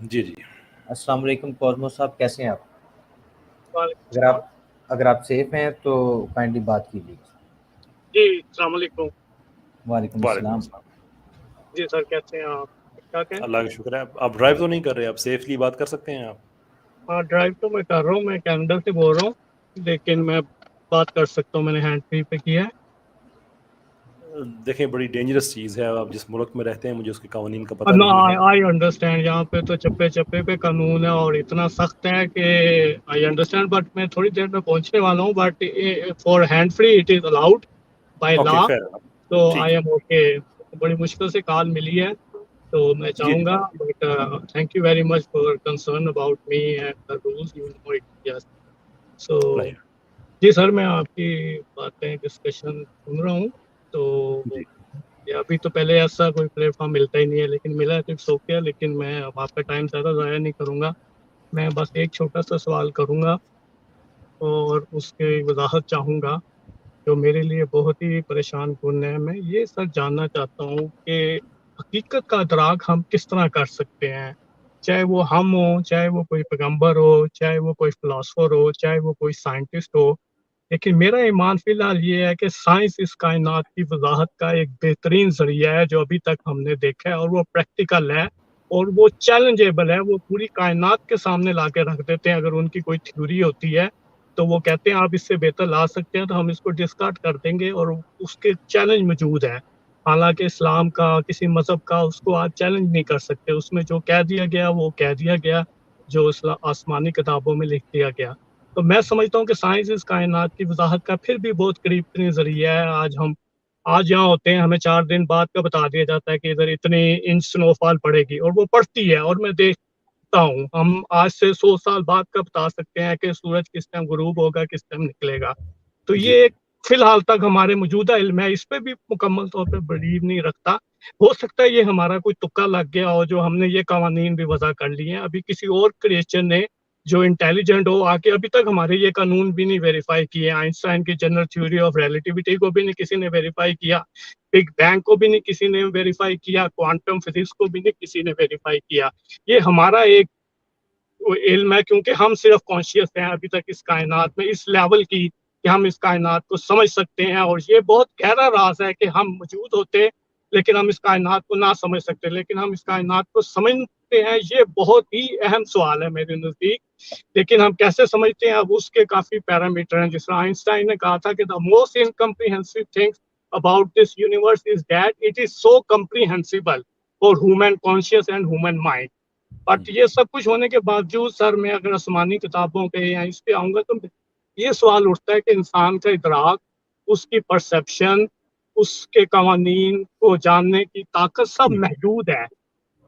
جی جی السلام علیکم کوزمو صاحب، کیسے ہیں آپ؟ وعلیکم اگر السلام. آپ سیف ہیں تو کائنڈلی بات کیجیے. جی السلام علیکم. وعلیکم وعلیکم السلام. السلام. جی سر کیسے ہیں آپ؟ ٹھیک ٹھاک ہیں؟ اللہ کا شکر ہے. آپ ڈرائیو تو نہیں کر رہے؟ آپ سیفلی بات کر سکتے ہیں آپ؟ ہاں ڈرائیو تو میں کر رہا ہوں، میں کینیڈا سے بول رہا ہوں، لیکن میں بات کر سکتا ہوں، میں نے ہینڈ فری پہ کیا ہے. دیکھیں بڑی ڈینجرس چیز ہے. آپ جس ملک میں رہتے ہیں مجھے اس کے قوانین کا پتہ نہیں ہے. آئی انڈرسٹینڈ، یہاں پہ تو چپے چپے پہ قانون ہے اور اتنا سخت ہے کہ آئی انڈرسٹینڈ، بٹ میں تھوڑی دیر میں پہنچنے والا ہوں. But for hand free it is allowed by okay law, fair. تو ٹھیک آئی ہے. Am okay. بڑی مشکل سے کال ملی ہے تو میں جی چاہوں جی گا، but thank you very much for concern about me and the rules you know it. Yes so player. جی سر، میں آپ کی باتیں ڈسکشن سن رہا ہوں. تو جی یہ ابھی تو پہلے ایسا کوئی پلیٹ فارم ملتا ہی نہیں ہے، لیکن ملا ہے تو اٹس اوکے. لیکن میں اب آپ کا ٹائم زیادہ ضائع نہیں کروں گا. میں بس ایک چھوٹا سا سوال کروں گا اور اس کی وضاحت چاہوں گا جو میرے لیے بہت ہی پریشان کن ہے. میں یہ سر جاننا چاہتا ہوں کہ حقیقت کا ادراک ہم کس طرح کر سکتے ہیں، چاہے وہ ہم ہوں، چاہے وہ کوئی پیغمبر ہو، چاہے وہ کوئی فلاسفر ہو، چاہے وہ کوئی سائنٹسٹ ہو. لیکن میرا ایمان فی الحال یہ ہے کہ سائنس اس کائنات کی وضاحت کا ایک بہترین ذریعہ ہے جو ابھی تک ہم نے دیکھا ہے، اور وہ پریکٹیکل ہے اور وہ چیلنجیبل ہے. وہ پوری کائنات کے سامنے لا کے رکھ دیتے ہیں. اگر ان کی کوئی تھیوری ہوتی ہے تو وہ کہتے ہیں آپ اس سے بہتر لا سکتے ہیں، تو ہم اس کو ڈسکارڈ کر دیں گے. اور اس کے چیلنج موجود ہے، حالانکہ اسلام کا، کسی مذہب کا اس کو آج چیلنج نہیں کر سکتے. اس میں جو کہہ دیا گیا وہ کہہ دیا گیا، جو آسمانی کتابوں میں لکھ دیا گیا. تو میں سمجھتا ہوں کہ سائنس اس کائنات کی وضاحت کا پھر بھی بہت قریب ترین ذریعہ ہے. آج یہاں ہوتے ہیں، ہمیں 4 دن بعد کا بتا دیا جاتا ہے کہ ادھر اتنی انچ سنو فال پڑے گی، اور وہ پڑتی ہے اور میں دیکھتا ہوں. ہم آج سے 100 سال بعد کا بتا سکتے ہیں کہ سورج کس ٹائم غروب ہوگا، کس ٹائم نکلے گا. تو جی یہ ایک فی الحال تک ہمارے موجودہ علم ہے، اس پہ بھی مکمل طور پہ بلیو نہیں رکھتا. ہو سکتا ہے یہ ہمارا کوئی تکا لگ گیا ہو جو ہم نے یہ قوانین بھی وضع کر لیے ہیں. ابھی کسی اور کریشن نے جو انٹیلیجنٹ ہو آ کے ابھی تک ہمارے یہ قانون بھی نہیں ویریفائی کیے. آئنسٹائن کی جنرل تھیوری آف ریلیٹیوٹی کو بھی نہیں کسی نے ویریفائی کیا، بگ بینگ کو بھی نہیں کسی نے ویریفائی کیا، کوانٹم فزکس کو بھی نہیں کسی نے ویریفائی کیا. یہ ہمارا ایک علم ہے کیونکہ ہم صرف کانشیس ہیں ابھی تک اس کائنات میں اس لیول کی کہ ہم اس کائنات کو سمجھ سکتے ہیں. اور یہ بہت گہرا راز ہے کہ ہم موجود ہوتے لیکن ہم اس کائنات کو نہ سمجھ سکتے، لیکن ہم اس کائنات کو سمجھتے ہیں. یہ بہت ہی اہم سوال ہے میرے نزدیک. لیکن ہم کیسے سمجھتے ہیں، اب اس کے کافی پیرامیٹر ہیں. جس طرح آئنسٹائن نے کہا تھا کہ the most incomprehensive thing about this universe is that it is so comprehensible for human conscious and human mind. But یہ سب کچھ ہونے کے باوجود سر میں اگر آسمانی کتابوں پہ یا اس پہ آؤں گا تو یہ سوال اٹھتا ہے کہ انسان کا ادراک، اس کی پرسیپشن، اس کے قوانین کو جاننے کی طاقت سب محدود ہے.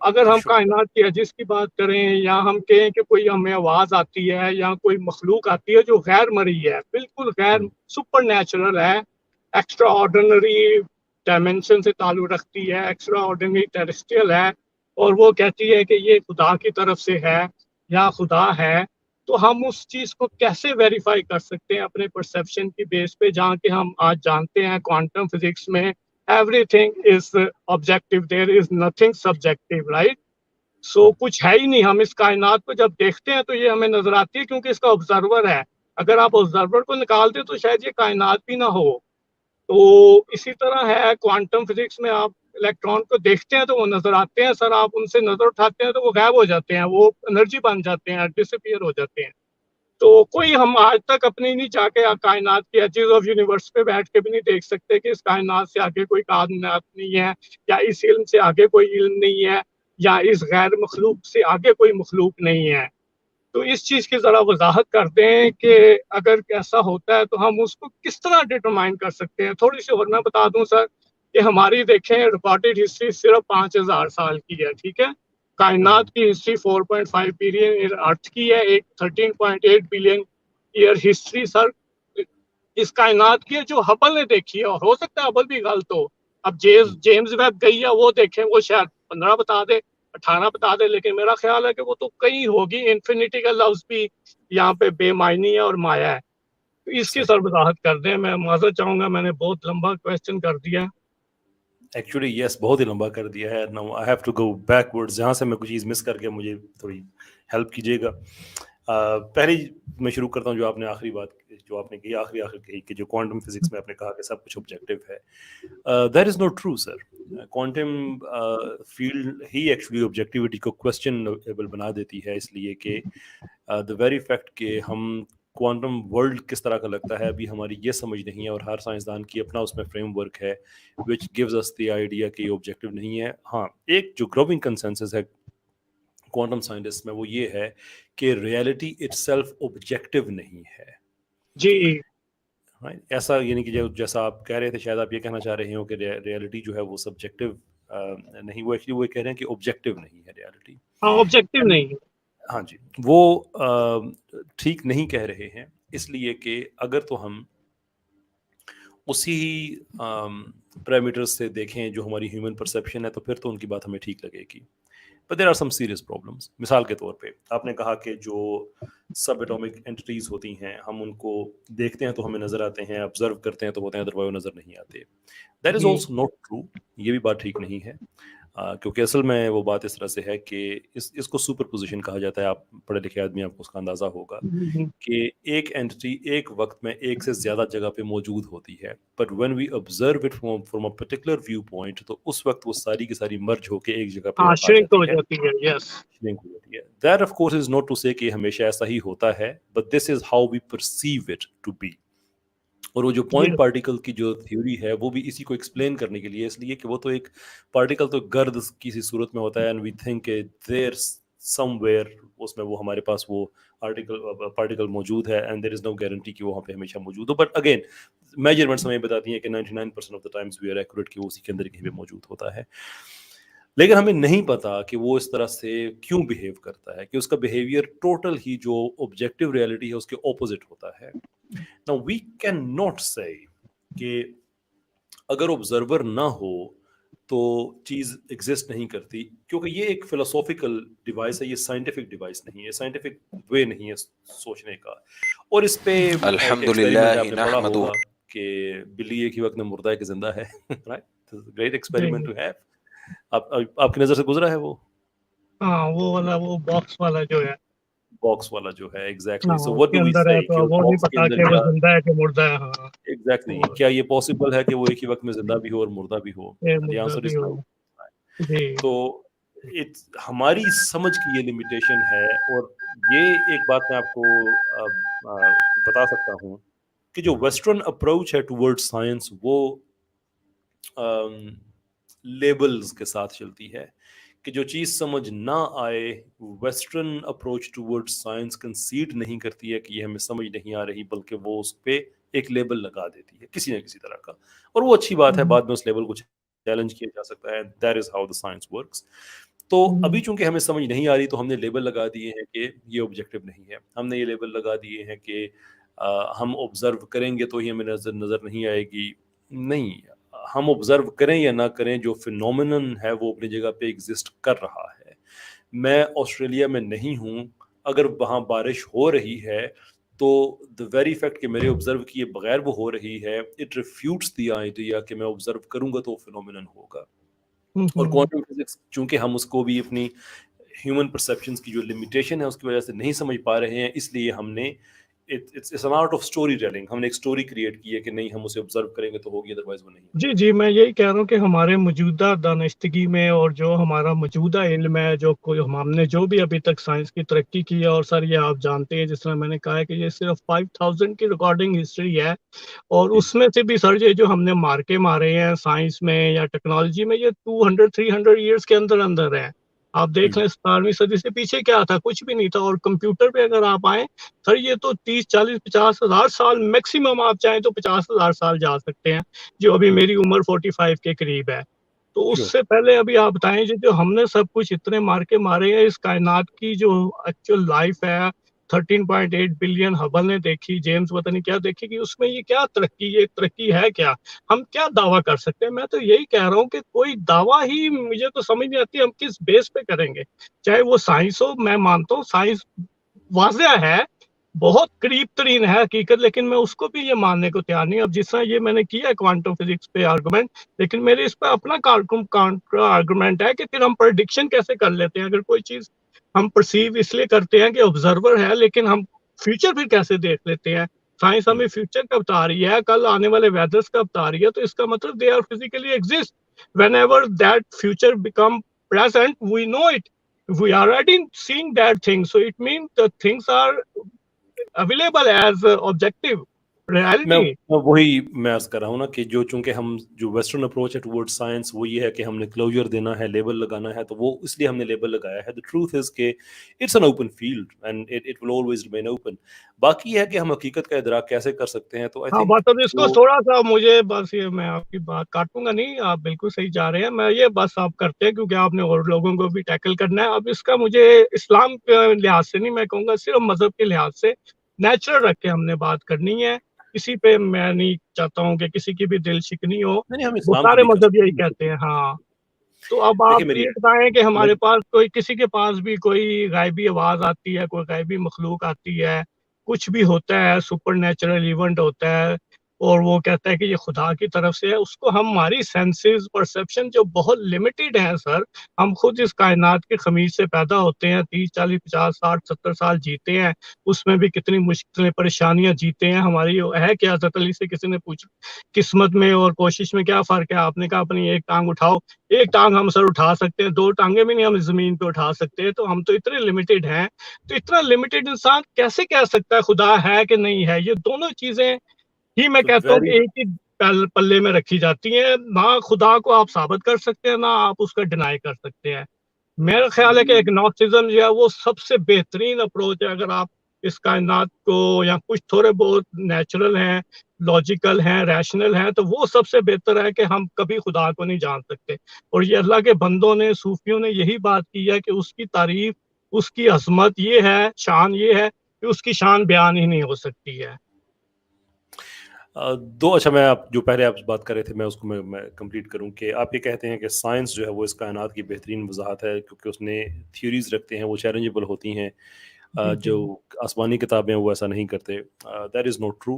اگر ہم شکر. کائنات کی عجز کی بات کریں یا ہم کہیں کہ کوئی ہمیں آواز آتی ہے یا کوئی مخلوق آتی ہے جو غیر مرئی ہے، بالکل غیر سپر نیچرل ہے، ایکسٹرا آرڈنری ڈائمینشن سے تعلق رکھتی ہے، ایکسٹرا آرڈنری ٹیرسٹریل ہے، اور وہ کہتی ہے کہ یہ خدا کی طرف سے ہے یا خدا ہے، تو ہم اس چیز کو کیسے ویریفائی کر سکتے ہیں اپنے پرسیپشن کی بیس پہ، جہاں کہ ہم آج جانتے ہیں کوانٹم فزکس میں everything is objective, there is nothing subjective, right? سو کچھ ہے ہی نہیں. ہم اس کائنات کو جب دیکھتے ہیں تو یہ ہمیں نظر آتی ہے کیونکہ اس کا آبزرور ہے. اگر آپ آبزرور کو نکال دیں تو شاید یہ کائنات بھی نہ ہو. تو اسی طرح ہے کوانٹم فزکس میں، آپ الیکٹران کو دیکھتے ہیں تو وہ نظر آتے ہیں سر، آپ ان سے نظر اٹھاتے ہیں تو وہ غائب ہو جاتے ہیں، وہ انرجی بن جاتے ہیں، ڈس اپیئر ہو جاتے ہیں. تو کوئی ہم آج تک اپنی نہیں جا کے کائنات کی ایجز آف یونیورس پہ بیٹھ کے بھی نہیں دیکھ سکتے کہ اس کائنات سے آگے کوئی کائنات نہیں ہے، یا اس علم سے آگے کوئی علم نہیں ہے، یا اس غیر مخلوق سے آگے کوئی مخلوق نہیں ہے. تو اس چیز کی ذرا وضاحت کر دیں کہ اگر ایسا ہوتا ہے تو ہم اس کو کس طرح ڈٹرمائن کر سکتے ہیں. تھوڑی سی اور میں بتا دوں سر کہ ہماری دیکھیں ریکارڈڈ ہسٹری صرف 5000 سال کی ہے، ٹھیک ہے. کائنات کی ہسٹری 4.5 بلین ارتھ کی ہے، ایک 13.8 بلین ایئر ہسٹری سر اس کائنات کی ہے جو ہبل نے دیکھی ہے. اور ہو سکتا ہے ہبل بھی غلط ہو. اب جیمز ویب گئی ہے، وہ دیکھیں، وہ شاید 15 بتا دے، 18 بتا دے، لیکن میرا خیال ہے کہ وہ تو کئی ہوگی. انفینٹی کا لفظ بھی یہاں پہ بے معنی ہے اور مایا ہے. تو اس کی سر وضاحت کر دیں. میں معذرت چاہوں گا، میں نے بہت لمبا کویسچن کر دیا. ایکچولی یس بہت ہی لمبا کر دیا ہے. Now I have to go backwards. جہاں سے میں کچھ چیز مس کر کے مجھے تھوڑی ہیلپ کیجیے گا. پہلے میں شروع کرتا ہوں جو آپ نے آخری بات جو آپ نے کی آخر کہی کہ جو کوانٹم فزکس میں آپ نے کہا کہ سب کچھ آبجیکٹیو ہے. That is not true sir. Quantum field he actually objectivity کو کویسچنیبل بنا دیتی ہے, اس لیے کہ دا ویری فیکٹ کہ ہم کوانٹم ورلڈ کس طرح کا لگتا ہے ابھی ہماری یہ سمجھ نہیں ہے, اور ہر سائنسدان کی اپنا اس میں فریم ورک ہے which gives us the idea کہ یہ آبجیکٹیو نہیں ہے. ہاں, ایک جو گروونگ کنسنسس ہے کوانٹم سائنٹسٹ میں وہ یہ ہے کہ ریئلٹی اٹ سیلف آبجیکٹیو نہیں ہے. جی ایسا یعنی کہ جیسا آپ کہہ رہے تھے, شاید آپ یہ کہنا چاہ رہے ہوں کہ ریئلٹی جو ہے وہ سبجیکٹیو نہیں, وہ ایکچولی وہ کہہ رہے ہیں کہ آبجیکٹیو نہیں ہے ریئلٹی. ہاں آبجیکٹیو نہیں ہے. ہاں جی, وہ ٹھیک نہیں کہہ رہے ہیں, اس لیے کہ اگر تو ہم اسی پیرامیٹرز سے دیکھیں جو ہماری ہیومن پرسیپشن ہے تو پھر تو ان کی بات ہمیں ٹھیک لگے گی. But there are some serious problems. مثال کے طور پہ آپ نے کہا کہ جو سب ایٹامک اینٹیز ہوتی ہیں ہم ان کو دیکھتے ہیں تو ہمیں نظر آتے ہیں, آبزرو کرتے ہیں تو ہوتے ہیں, ادروائز وہ نظر نہیں آتے. That is also not true. یہ بھی بات ٹھیک نہیں ہے, کیونکہ اصل میں وہ بات اس طرح سے ہے کہ اس کو سپر پوزیشن کہا جاتا ہے. آپ پڑھے لکھے آدمی, آپ کو اس کا اندازہ ہوگا کہ ایک اینٹی ایک وقت میں ایک سے زیادہ جگہ پہ موجود ہوتی ہے, but when we observe it from a particular view point تو اس وقت وہ ساری کی ساری مرج ہو کے ایک جگہ پہ آ شرنک ہو جاتی جاتی ہے. یس شرنک ہو جاتی ہے. That of course is not to say کہ ہمیشہ ایسا ہی ہوتا ہے, but this is how we perceive it to be. اور وہ جو پوائنٹ پارٹیکل کی جو تھیوری ہے وہ بھی اسی کو ایکسپلین کرنے کے لیے, اس لیے کہ وہ تو ایک پارٹیکل تو گرد کسی صورت میں ہوتا ہے, اینڈ وی تھنک کہ دیر سم ویئر اس میں وہ ہمارے پاس وہ پارٹیکل موجود ہے, and there is no guarantee کہ وہ وہاں پہ ہمیشہ موجود ہو. بٹ اگین میجرمنٹس ہمیں بتاتی ہیں کہ 99% of the times we are accurate کہ وہ اسی کے اندر کہیں پہ موجود ہوتا ہے. لیکن ہمیں نہیں پتا کہ وہ اس طرح سے کیوں بیہیو کرتا ہے, کہ اس کا بیہیویئر ٹوٹل ہی جو آبجیکٹیو ریئلٹی ہے اس کے اپوزٹ ہوتا ہے. Now we cannot say کہ اگر آبزرور نہ ہو تو چیز ایگزسٹ نہیں کرتی, کیونکہ یہ ایک فلسافیکل ڈیوائس ہے, یہ سائنٹیفک ڈیوائس نہیں ہے, سائنٹیفک وے نہیں ہے سوچنے کا. اور اس پہ الحمدللہ آپ نے پڑھا ہوگا کہ بلی ایک ہی وقت میں مردہ ہے کہ زندہ ہے. Great experiment to have. آپ کی نظر سے گزرا ہے وہ؟ ہاں وہ والا, وہ باکس والا جو ہے, باکس والا جو ہے, ایگزیکٹلی. سو اس واٹ کے ڈو وی اندر ہے سے تو کہ وہ نہیں باکس کے پتا اندر کہ وہ کیا زندہ ہے کہ مردہ ہے. ہاں ایگزیکٹلی, کیا یہ پاسبل ہے کہ وہ ایک ہی وقت میں زندہ بھی ہو اور مردہ بھی ہو؟ The answer is no. جی تو ہماری سمجھ کی یہ لمیٹیشن ہے. اور یہ ایک بات میں آپ کو بتا سکتا ہوں کہ جو ویسٹرن اپروچ ہے ٹورڈ سائنس وہ لیبلز کے ساتھ چلتی ہے, کہ جو چیز سمجھ نہ آئے ویسٹرن اپروچ ٹورڈ سائنس کنسیڈ نہیں کرتی ہے کہ یہ ہمیں سمجھ نہیں آ رہی, بلکہ وہ اس پہ ایک لیبل لگا دیتی ہے کسی نہ کسی طرح کا. اور وہ اچھی بات ہے, بعد میں اس لیبل کو چیلنج کیا جا سکتا ہے. That is how the science works. تو ابھی چونکہ ہمیں سمجھ نہیں آ رہی تو ہم نے لیبل لگا دیے ہیں کہ یہ آبجیکٹیو نہیں ہے. ہم نے یہ لیبل لگا دیے ہیں کہ ہم آبزرو کریں گے تو ہی ہمیں نظر نہیں آئے گی. نہیں, ہم آبزرو کریں یا نہ کریں, جو فینومینن ہے وہ اپنی جگہ پہ ایگزسٹ کر رہا ہے. میں آسٹریلیا میں نہیں ہوں, اگر وہاں بارش ہو رہی ہے تو the very fact کہ میرے آبزرو کیے بغیر وہ ہو رہی ہے, it refutes the idea کہ میں آبزرو کروں گا تو وہ فینومینن ہوگا. اور کوانٹم فزکس چونکہ ہم اس کو بھی اپنی ہیومن پرسیپشنز کی جو لمیٹیشن ہے اس کی وجہ سے نہیں سمجھ پا رہے ہیں, اس لیے ہم نے it's an art of story telling, ہم نے ایک سٹوری کریٹ کی ہے کہ نہیں ہم اسے آبزرو کریں گے تو ہوگی, ادروائز وہ نہیں. جی میں یہی کہہ رہا ہوں کہ ہمارے موجودہ دانستگی میں اور جو ہمارا موجودہ علم ہے, جو کوئی ہم نے جو بھی ابھی تک سائنس کی ترقی کی ہے, اور سر یہ آپ جانتے ہیں جس طرح میں نے کہا ہے کہ یہ صرف 5000 کی ریکارڈنگ ہسٹری ہے, اور اس میں سے بھی سر یہ جو ہم نے مارکے مارے ہیں سائنس میں یا ٹیکنالوجی میں, یہ 200-300 ایئرس کے اندر ہے. آپ دیکھ لیں 17ویں صدی سے پیچھے کیا تھا, کچھ بھی نہیں تھا. اور کمپیوٹر پہ اگر آپ آئیں سر, یہ تو 30-40-50 ہزار سال میکسیمم, آپ چاہیں تو 50,000 سال جا سکتے ہیں, جو ابھی میری عمر 45 کے قریب ہے. تو اس سے پہلے ابھی آپ بتائیں جو ہم نے سب کچھ اتنے مارکے مارے ہیں, اس کائنات کی جو ایکچوئل لائف ہے 13.8 بلین ہبل نے دیکھی, جیمز پتہ نہیں کیا دیکھی, کہ اس میں یہ کیا ترقی, یہ ترقی ہے کیا, ہم کیا دعویٰ کر سکتے ہیں. میں تو یہی کہہ رہا ہوں کہ کوئی دعویٰ ہی مجھے تو سمجھ نہیں آتی ہم کس بیس پہ کریں گے, چاہے وہ سائنس ہو. میں مانتا ہوں سائنس واضح ہے बहुत करीब तरीन है हकीकत, लेकिन मैं उसको भी ये मानने को तैयार नहीं। अब जिस तरह ये मैंने किया है क्वांटम फिजिक्स पे आर्गुमेंट, लेकिन मेरे इस पे अपना काउंटर आर्गुमेंट है कि फिर हम प्रेडिक्शन कैसे कर लेते हैं। अगर कोई चीज हम परसीव इसलिए करते हैं कि ऑब्जर्वर है, लेकिन हम फ्यूचर फिर कैसे देख लेते हैं। साइंस हमें फ्यूचर का बता रही है, कल आने वाले वेदर्स का बता रही है, तो इसका मतलब they are physically exist. whenever that future become present, we know it, we are already seeing that thing, so it means the things are available as objective मैं reality. वही मैं अर्ज कर रहा हूँ ना कि जो चूंकि हम जो वेस्टर्न अप्रोच है टुवर्ड्स साइंस वो ये है कि हमने क्लोजर देना है, लेबल लगाना है, तो वो इसलिए हमने लेबल लगाया है। द ट्रूथ इज के it's an open field and it will always remain open. बाकी है कि हम हकीकत का इदराक कैसे कर सकते हैं। तो आई हाँ, थिंक बस अब इसको थोड़ा सा मुझे बस ये, मैं आपकी बात काटूंगा नहीं, आप बिल्कुल सही जा रहे हैं। मैं ये बस आप करते हैं क्योंकि आपने और लोगों को भी टैकल करना है। अब इसका मुझे इस्लाम के लिहाज से नहीं, मैं कहूँगा सिर्फ मजहब के लिहाज से नेचुरल रख के हमने बात करनी है। किसी पे मैं नहीं चाहता हूँ कि किसी की भी दिल शिकनी हो, नहीं, हम वो इस्लाम को सारे भी कर मजहब यही सकते कहते हैं। हैं। हाँ, तो अब आप देखिए मेरी ये बताएं कि हमारे मैं- पास कोई, किसी के पास भी कोई गायबी आवाज आती है, कोई गायबी मखलूक आती है, कुछ भी होता है, सुपर नेचुरल इवेंट होता है, और वो कहता है कि ये खुदा की तरफ से है, उसको हमारी सेंसेस परसेप्शन जो बहुत लिमिटेड है सर। हम खुद इस कायनात के खमीर से पैदा होते हैं, 30 40 50 60 70 साल जीते हैं, उसमें भी कितनी मुश्किलें परेशानियां जीते हैं। हमारी है क्या, हज़रत अली से किसी ने पूछा किस्मत में और कोशिश में क्या फर्क है, आपने कहा अपनी एक टांग उठाओ। एक टांग हम सर उठा सकते हैं, दो टांगे भी नहीं हम जमीन पे उठा सकते, तो हम तो इतने लिमिटेड हैं। तो इतना लिमिटेड इंसान कैसे कह सकता है खुदा है कि नहीं है। ये दोनों चीजें ही मैं कहता हूँ कि वेरी एक ही पल्ले में रखी जाती हैं। ना खुदा को आप साबित कर सकते हैं, ना आप उसका डिनाई कर सकते हैं। मेरा ख्याल है कि एग्नोस्टिज्म जो है वो सबसे बेहतरीन अप्रोच है। अगर आप इस कायनात को, या कुछ थोड़े बहुत नेचुरल हैं, लॉजिकल हैं, रैशनल हैं, तो वो सबसे बेहतर है कि हम कभी खुदा को नहीं जान सकते। और ये अल्लाह के बंदों ने, सूफियों ने यही बात की है कि उसकी तारीफ, उसकी अजमत ये है, शान ये है कि उसकी शान बयान ही नहीं हो सकती है। दो, अच्छा मैं आप जो पहले आप बात कर रहे थे मैं उसको मैं कंप्लीट करूं कि आप ये कहते हैं कि साइंस जो है वो इस कायनात की बेहतरीन वजाहत है क्योंकि उसने थ्योरीज रखते हैं, वो चैलेंजेबल होती हैं। जी जो आसमानी किताबें वो ऐसा नहीं करते। दैट इज़ नॉट ट्रू,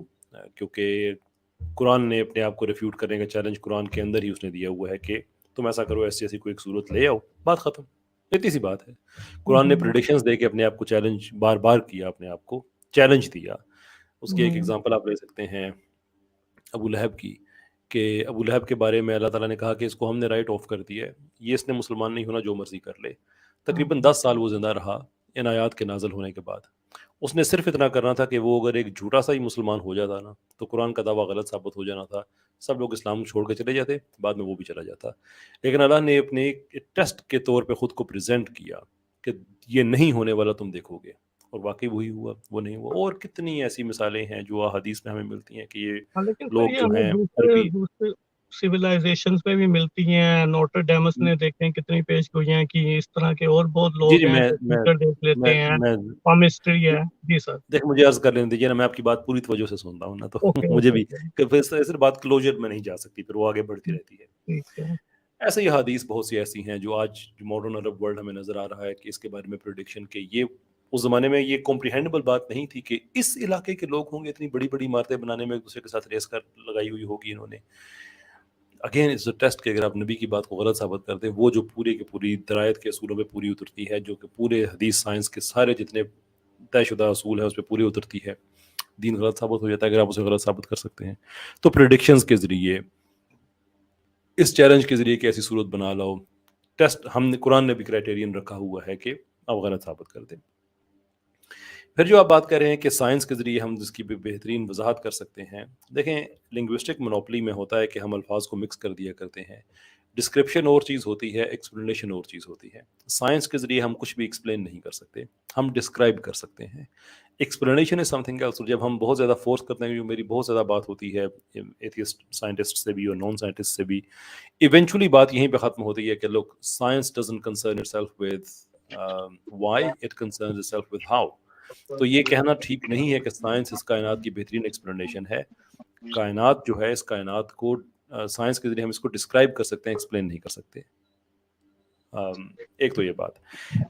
क्योंकि कुरान ने अपने आप को रिफ्यूट करने का चैलेंज कुरान के अंदर ही उसने दिया हुआ है कि तुम ऐसा करो, ऐसी ऐसी कोई एक सूरत ले आओ, बात ख़त्म। इतनी सी बात है। कुरान ने प्रेडिक्शंस दे के अपने आप को चैलेंज बार बार किया, अपने आप को चैलेंज दिया। उसकी एक एग्जांपल आप ले सकते हैं अबू लहब की, कि अबू लहब के बारे में अल्लाह ताला ने कहा कि इसको हमने राइट ऑफ कर दिया है, ये इसने मुसलमान नहीं होना, जो मर्जी कर ले। तकरीबन 10 साल वो ज़िंदा रहा इन आयात के नाज़िल होने के बाद। उसने सिर्फ इतना करना था कि वो अगर एक झूठा सा ही मुसलमान हो जाता ना तो कुरान का दावा गलत साबित हो जाना था, सब लोग इस्लाम छोड़ के चले जाते, बाद में वो भी चला जाता। लेकिन अल्लाह ने अपने एक टेस्ट के तौर पे ख़ुद को प्रेजेंट किया कि ये नहीं होने वाला, तुम देखोगे, और वाकई वही हुआ, वो नहीं हुआ। और कितनी ऐसी मिसालें हैं जो अहादीस में हमें मिलती हैं कि ये हाँ, लेकिन फिर लोग ये जो हमें हैं दूसरे अरबी। दूसरे सिविलाइजेशंस में भी मिलती हैं। नोटर डेमस ने देखें कितनी पेश गोई हैं कि इस तरह के और बहुत जी लोग जी, हैं मैं जो मैं फ्यूचर देख लेते मैं हैं, मैं पामिस्ट्री है। जी सर। देख, मुझे अर्ज कर लेने दीजिए ना, मैं आपकी बात पूरी तवज्जो से सुन रहा हूँ ना, तो ओके मुझे ओके भी ओके, कि फिर सिर्फ बात क्लोजर में नहीं जा सकती, फिर वो आगे बढ़ती रहती है। ठीक है। ऐसे ही हदीस बहुत सी ऐसी हैं जो आज मॉडर्न अरब वर्ल्ड हमें नजर आ रहा है कि इसके बारे में प्रोडिक्शन के ये उस जमाने में ये कॉम्प्रिहेंडेबल बात नहीं थी कि इस इलाके के लोग होंगे, इतनी बड़ी बड़ी इमारतें बनाने में एक दूसरे के साथ रेस कर लगाई हुई होगी इन्होंने। अगेन इट्स अ टेस्ट कि अगर आप नबी की बात को गलत साबित करते हैं, वो जो पूरी की पूरी दरायत के असूलों पे पूरी उतरती है, जो कि पूरे हदीस साइंस के सारे जितने तयशुदा असूल है उस पर पूरी उतरती है, दीन गलत साबित हो जाता है अगर आप उसे गलत साबित कर सकते हैं। तो प्रेडिक्शंस के ज़रिए, इस चैलेंज के ज़रिए कि ऐसी सूरत बना लो, टेस्ट हमने कुरान ने भी क्राइटेरियन रखा हुआ है कि आप गलत साबित कर दें। फिर जो आप बात कर रहे हैं कि साइंस के ज़रिए हम जिसकी भी बेहतरीन वजाहत कर सकते हैं, देखें लिंग्विस्टिक मोनोपली में होता है कि हम अल्फाज को मिक्स कर दिया करते हैं। डिस्क्रिप्शन और चीज़ होती है, एक्सप्लेनेशन और चीज़ होती है। साइंस के ज़रिए हम कुछ भी एक्सप्लेन नहीं कर सकते, हम डिस्क्राइब कर सकते हैं। Explanation is something else. जब हम बहुत ज़्यादा फोर्स करते हैं, जो मेरी बहुत ज़्यादा बात होती है एथियस्ट साइंटिस्ट से भी और नॉन साइंटिस्ट से भी, इवेंचुअली बात यहीं पे ख़त्म होती है कि लोग, science doesn't concern itself with why, it concerns itself with how. तो ये कहना ठीक नहीं है कि साइंस इस कायनात की बेहतरीन एक्सप्लेनेशन है। कायनात जो है, इस कायनात को साइंस के जरिए हम इसको डिस्क्राइब कर सकते हैं, एक्सप्लेन नहीं कर सकते। एक तो ये बात।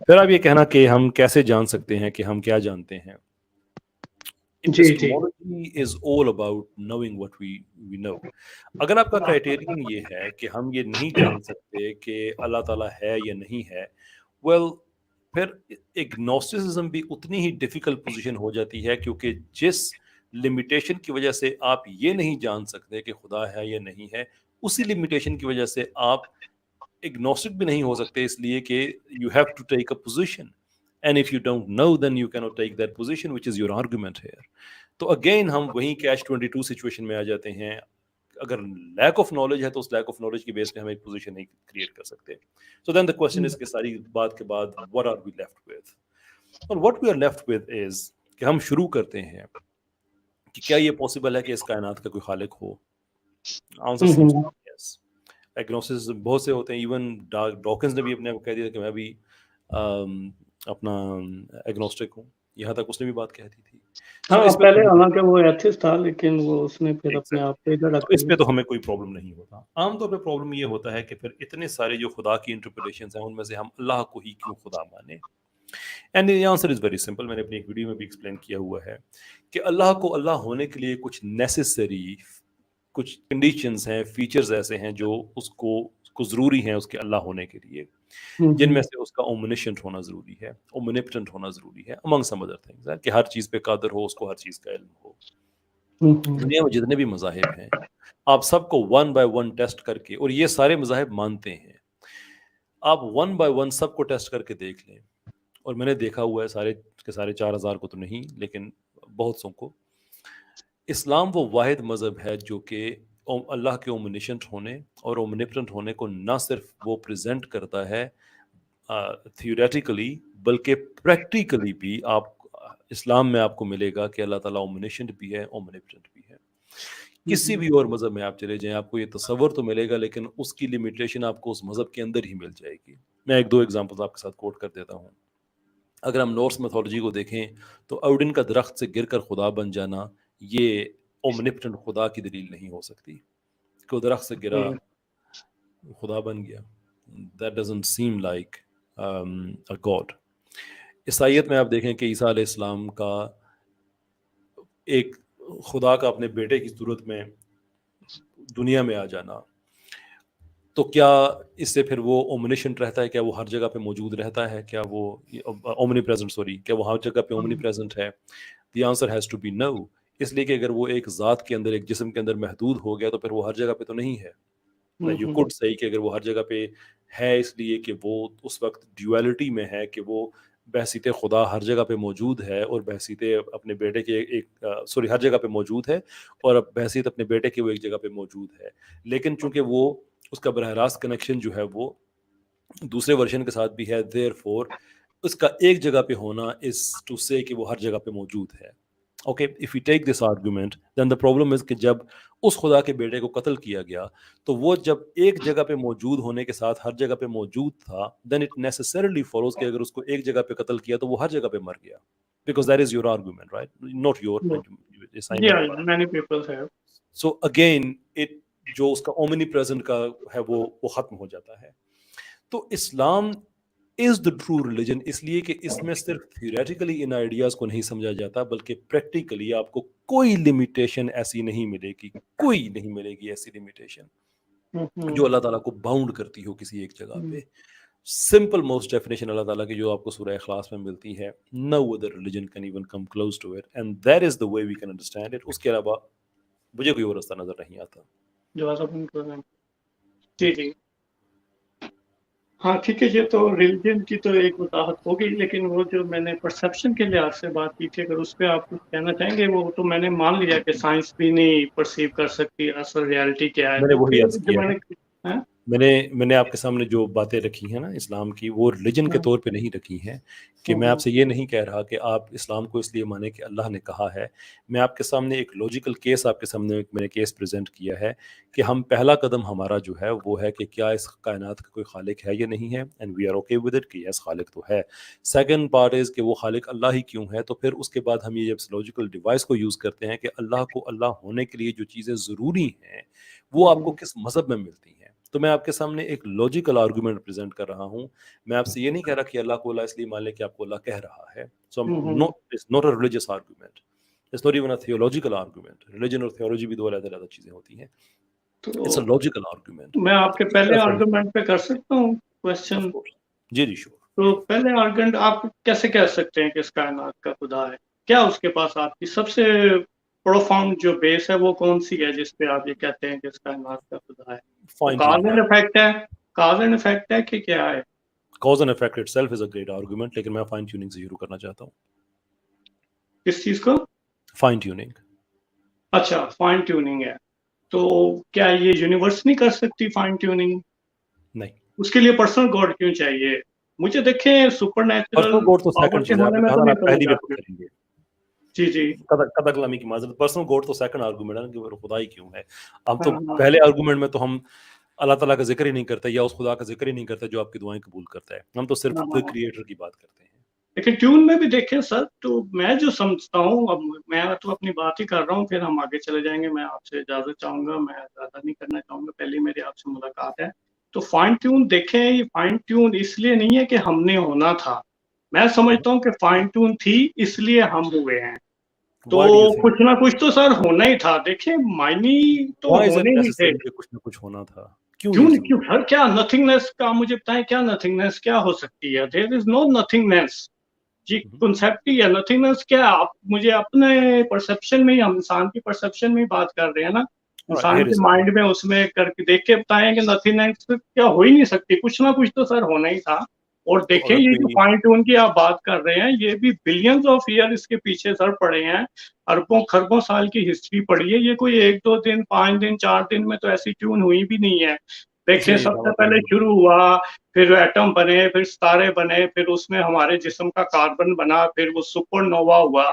फिर आप ये कहना कि हम कैसे जान सकते हैं कि हम क्या जानते हैं। जी जी epistemology is all about knowing what we know. अगर आपका क्राइटेरियन ये है कि हम ये नहीं जान सकते कि अल्लाह ताला है या नहीं है, well, फिर एग्नोस्टिसिज्म भी उतनी ही डिफिकल्ट पोजीशन हो जाती है, क्योंकि जिस लिमिटेशन की वजह से आप ये नहीं जान सकते कि खुदा है या नहीं है, उसी लिमिटेशन की वजह से आप एग्नोस्टिक भी नहीं हो सकते, इसलिए कि you have to take a position, and if you don't know then you can not take that position which is your argument here. तो अगेन हम वहीं कैच 22 सिचुएशन में आ जाते हैं. अगर लैक ऑफ नॉलेज है तो उस लैक ऑफ नॉलेज की बेस पे हम एक पोजीशन नहीं क्रिएट कर सकते. So then the question is कि सारी बात के बाद what are we left with, और what we are left with is कि हम शुरू करते हैं कि क्या ये पॉसिबल है कि इस कायनात का कोई खालिक हो. Answer seems yes. एग्नोसिस बहुत से होते हैं, इवन डॉकिंस ने भी अपने आप कह दिया कि मैं भी अपना एग्नोस्टिक हूँ, यहाँ तक उसने भी बात कह दी थी. हाँ, तो इस पे पहले तो हालांकि वो एथिस्ट था, लेकिन वो उसने फिर अपने आप पे इधर तो इस पे तो हमें कोई प्रॉब्लम नहीं होता. आमतौर पे प्रॉब्लम ये होता है कि फिर इतने सारे जो खुदा की इंटरप्रिटेशंस हैं उनमें से हम अल्लाह को ही क्यों खुदा माने. And the answer is very simple. मैंने अपनी एक वीडियो में भी एक्सप्लेन किया हुआ है कि अल्लाह को अल्लाह होने के लिए कुछ नेसेसरी कुछ कंडीशंस हैं, फीचर्स ऐसे हैं जो उसको ज़रूरी हैं उसके अल्लाह होने के लिए, जिनमें से उसका ओमनिशेंट होना ज़रूरी है, ओमनिपोटेंट होना ज़रूरी है, अमंग सम अदर थिंग्स है कि हर चीज़ पे कादर हो, उसको हर चीज़ का इल्म हो. दुनिया में जितने भी मज़ाहिब हैं, आप सबको वन बाय वन टेस्ट करके, और ये सारे मज़ाहिब मानते हैं, आप वन बाय वन सबको टेस्ट करके देख लें, और मैंने देखा हुआ है सारे के सारे 4000 को तो नहीं, लेकिन बहुत सौ को. इस्लाम वो वाहिद मज़हब है जो कि अल्लाह के ओमनिशेंट होने और ओमनिपोटेंट होने को ना सिर्फ वो प्रेजेंट करता है थियोरेटिकली, बल्कि प्रैक्टिकली भी. आप इस्लाम में आपको मिलेगा कि अल्लाह ताला ओमनिशेंट भी है, ओमनिपोटेंट भी है. किसी भी और मज़हब में आप चले जाएं, आपको ये तसव्वुर तो मिलेगा, लेकिन उसकी लिमिटेशन आपको उस मज़हब के अंदर ही मिल जाएगी. मैं एक दो एग्जांपल्स आपके साथ कोट कर देता हूँ. अगर हम नॉर्स मैथोलॉजी को देखें तो ओडिन का दरख्त से गिरकर खुदा बन जाना ये ओमनिपोटेंट खुदा की दलील नहीं हो सकती कि दरख्त से गिरा खुदा बन गया. That doesn't seem like a god. ईसाईयत में आप देखें कि ईसा अलैहिस्सलाम का एक खुदा का अपने बेटे की सूरत में दुनिया में आ जाना, तो क्या इससे फिर वो ओमनिशेंट रहता है? क्या वो हर जगह पे मौजूद रहता है? क्या वो ओमनीप्रेजेंट क्या वो हर जगह पे ओमनीप्रेजेंट है? The answer has to be no. इसलिए कि अगर वो एक ज़ात के अंदर, एक जिस्म के अंदर महदूद हो गया तो फिर वो हर जगह पे तो नहीं है. यू कुड से कि अगर वो हर जगह पे है इसलिए कि वो उस वक्त ड्यूअलिटी में है, कि वो बहसीत खुदा हर जगह पे मौजूद है और बहसीत अपने बेटे के हर जगह पे मौजूद है और बहसीत अपने बेटे के वो एक जगह पे मौजूद है. लेकिन चूंकि वो उसका बरह रास्त कनेक्शन जो है वो दूसरे वर्जन के साथ भी है, देयरफॉर उसका एक जगह पे होना इज टू से कि वो हर जगह पे मौजूद है. Okay, if you take this argument then the problem is कि जब उस खुदा के बेटे को कत्ल किया गया तो वो जब एक जगह पे मौजूद होने के साथ हर जगह पे मौजूद था, देन इट नेसेसरली फॉलोज कि अगर उसको एक जगह पे कत्ल किया तो वो हर जगह पे मर गया. Because that is your argument, right? Not your. many people have. So again it जो उसका ओमनी प्रेजेंट का है वो खत्म हो जाता है. तो Islam is the true religion, इसलिए कि इसमें सिर्फ थियोरेटिकली इन आइडियाज को नहीं समझा जाता, बल्कि प्रैक्टिकली आपको कोई लिमिटेशन ऐसी नहीं मिलेगी, कोई नहीं मिलेगी ऐसी लिमिटेशन जो अल्लाह ताला को बाउंड करती हो किसी एक जगह पे. सिंपल मोस्ट डेफिनेशन अल्लाह ताला की जो आपको सूरह इखलास में मिलती है, no other religion can even come close to it, and that is the way we can understand it. उसके अलावा मुझे कोई और रास्ता नजर नहीं आता. जी जी, हाँ ठीक है. ये तो रिलीजन की तो एक वजाहत होगी, लेकिन वो जो मैंने परसेप्शन के लिहाज से बात की थी, अगर उस पर आप कुछ कहना चाहेंगे. वो तो मैंने मान लिया कि साइंस भी नहीं परसीव कर सकती असल रियलिटी क्या है. मैंने वही अर्ज जो किया, मैंने आपके सामने जो बातें रखी हैं ना इस्लाम की, वो रिलीजन के तौर पे नहीं रखी हैं. कि मैं आपसे ये नहीं कह रहा कि आप इस्लाम को इसलिए माने कि अल्लाह ने कहा है. मैं आपके सामने एक लॉजिकल केस आपके सामने मैंने केस प्रेजेंट किया है कि हम पहला कदम हमारा जो है वो है कि क्या इस कायनात का कोई खालिक है या नहीं है, and we are okay with it कि यस खालिक तो है. सेकंड पार्ट इज़ कि वो खालिक अल्लाह ही क्यों है. तो फिर उसके बाद हम ये जब लॉजिकल डिवाइस को यूज़ करते हैं कि अल्लाह को अल्लाह होने के लिए जो चीज़ें ज़रूरी हैं वो आपको किस मज़हब में मिलती हैं. तो मैं आपके सामने एक लॉजिकल आर्गुमेंट प्रेजेंट कर रहा हूँ. मैं आपसे ये नहीं कह रहा कि अल्लाह को अल्लाह इसलिए मान ले कि आपको अल्लाह कह रहा है. So it's not a religious argument. It's not even a theological argument. Religion और theology भी दो अलग-अलग चीजें होती हैं. It's a तो logical argument. मैं आपके पहले आर्गुमेंट पे कर सकता हूँ क्वेश्चन? Of course. जी sure. तो पहले आर्गुमेंट आप कैसे कह सकते हैं कि इस कायनात का खुदा है? क्या उसके पास आपकी सबसे प्रोफाउंड जो बेस है वो कौन सी है जिस पे आप ये कहते हैं कि इस कायनात का खुदा है? कॉज एंड इफेक्ट है, कॉज एंड इफेक्ट है कि क्या है? Cause and effect itself is a great argument, लेकिन मैं फाइन ट्यूनिंग से शुरू करना चाहता हूँ. किस चीज को? Fine tuning. अच्छा, फाइन ट्यूनिंग है. तो क्या ये यूनिवर्स नहीं कर सकती फाइन ट्यूनिंग? नहीं. उसके लिए पर्सनल गॉड क्यों चाहिए? मुझे देखें सुपरनैचुरल पर्सनल गॉड तो सेकंड चीज है. आप पहली पे करेंगे. जी कदकलामी की माजरत. पर्सनल गॉड तो सेकंड आर्गुमेंट है कि वो खुदा ही क्यों है. हम तो पहले आर्गुमेंट में तो हम अल्लाह ताला का जिक्र ही नहीं करते या उस खुदा का जिक्र ही नहीं करते जो आपकी दुआएं कबूल करता है. हम तो सिर्फ क्रिएटर की बात करते हैं. लेकिन ट्यून में भी देखें सर, तो मैं जो समझता हूँ, अब मैं तो अपनी बात ही कर रहा हूँ, फिर हम आगे चले जाएंगे. मैं आपसे इजाजत चाहूंगा, मैं ज्यादा नहीं करना चाहूंगा, पहले मेरी आपसे मुलाकात है. तो फाइन ट्यून देखें, ये फाइन ट्यून इसलिए नहीं है कि हमने होना था. मैं समझता हूँ कि फाइन ट्यून थी इसलिए हम हुए हैं. तो कुछ ना कुछ तो सर होना ही था. देखिए मायनी तो होने ही थे. कुछ ना कुछ होना था. क्यों सर? क्या नथिंगनेस का मुझे बताएं, क्या नथिंगनेस क्या हो सकती है? देयर इज नो नथिंगनेस जी. कॉन्सेप्ट ही है नथिंगनेस. क्या आप मुझे अपने परसेप्शन में, हम इंसान की परसेप्शन में बात कर रहे हैं ना, इंसान के माइंड में उसमें करके देख के बताएं कि नथिंगनेस क्या हो ही नहीं सकती. कुछ ना कुछ तो सर होना ही था. और देखें ये जो फाइन ट्यून की आप बात कर रहे हैं, ये भी बिलियंस ऑफ ईयर इसके पीछे सर पड़े हैं. अरबों खरबों साल की हिस्ट्री पड़ी है. ये कोई 1-2 दिन, 5 दिन, 4 दिन में तो ऐसी ट्यून हुई भी नहीं है. देखिए सबसे पहले शुरू हुआ, फिर एटम बने, फिर सितारे बने, फिर उसमें हमारे जिस्म का कार्बन बना, फिर वो सुपरनोवा हुआ,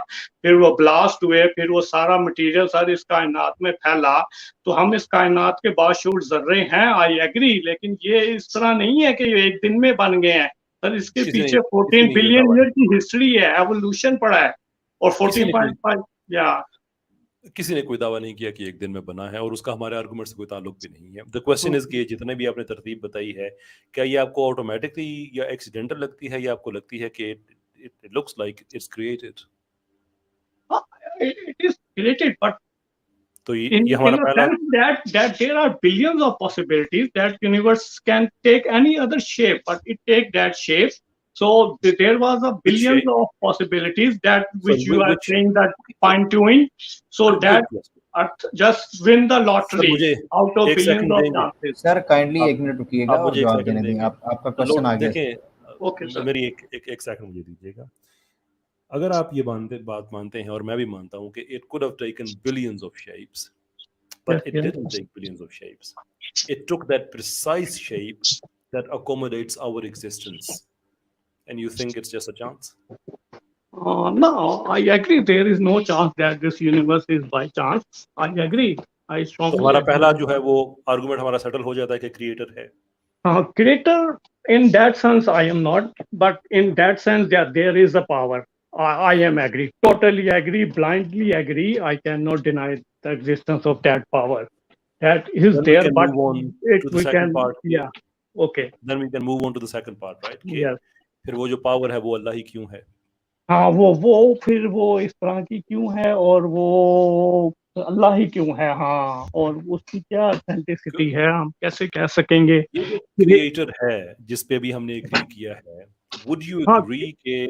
फिर वो ब्लास्ट हुए, फिर वो सारा मटेरियल सर इस कायनात में फैला. तो हम इस कायनात के बाशूर जर्रे हैं, आई एग्री. लेकिन ये इस तरह नहीं है कि ये एक दिन में बन गए हैं सर. इसके पीछे 14 बिलियन ईयर की हिस्ट्री है, एवोल्यूशन पड़ा है. और 14.5 या किसी ने कोई दावा नहीं किया कि एक दिन में बना है, और उसका हमारे आर्गुमेंट से कोई ताल्लुक भी नहीं है. द क्वेश्चन इज कि जितने भी आपने तरतीब बताई है, क्या ये आपको ऑटोमेटिकली या एक्सीडेंटल लगती है, या आपको लगती है कि it looks like it's created? It is created, but तो ये हमारा पहला that there are billions of possibilities that universe can take any other shape, but it take that shape. So there was a billions of possibilities that which you are saying that fine tuning, so that just win the lottery out of billions of chances. Sir kindly 1 minute रुकिएगा और जवाब देने देंगे. आपका question आ गया. देखिए okay sir, मेरी एक सेकंड मुझे दीजिएगा. अगर आप ये बात मानते हैं, और मैं भी मानता हूं कि it could have taken billions of shapes, but it didn't take billions of shapes. It took that precise shape that accommodates our existence. And you think it's just a chance? No, I agree. There is no chance that this universe is by chance. I agree. I strongly. हमारा पहला जो है वो argument हमारा settle हो जाता है कि क्रिएटर है. Creator in that sense I am not, but in that sense that there is a power. I am agree. Totally agree. Blindly agree. I cannot deny the existence of that power. That is then there, but we can part. Yeah. Okay. Then we can move on to the second part, right? Yes. फिर वो जो power है वो अल्लाह ही क्यों है? हाँ, वो फिर वो इस तरह की क्यों है, और वो अल्लाह ही क्यों है. हाँ, और उसकी क्या ऑथेंटिसिटी है, हम कैसे कह सकेंगे? क्रिएटर है जिस पे भी हमने एग्री किया है. वुड यू एग्री के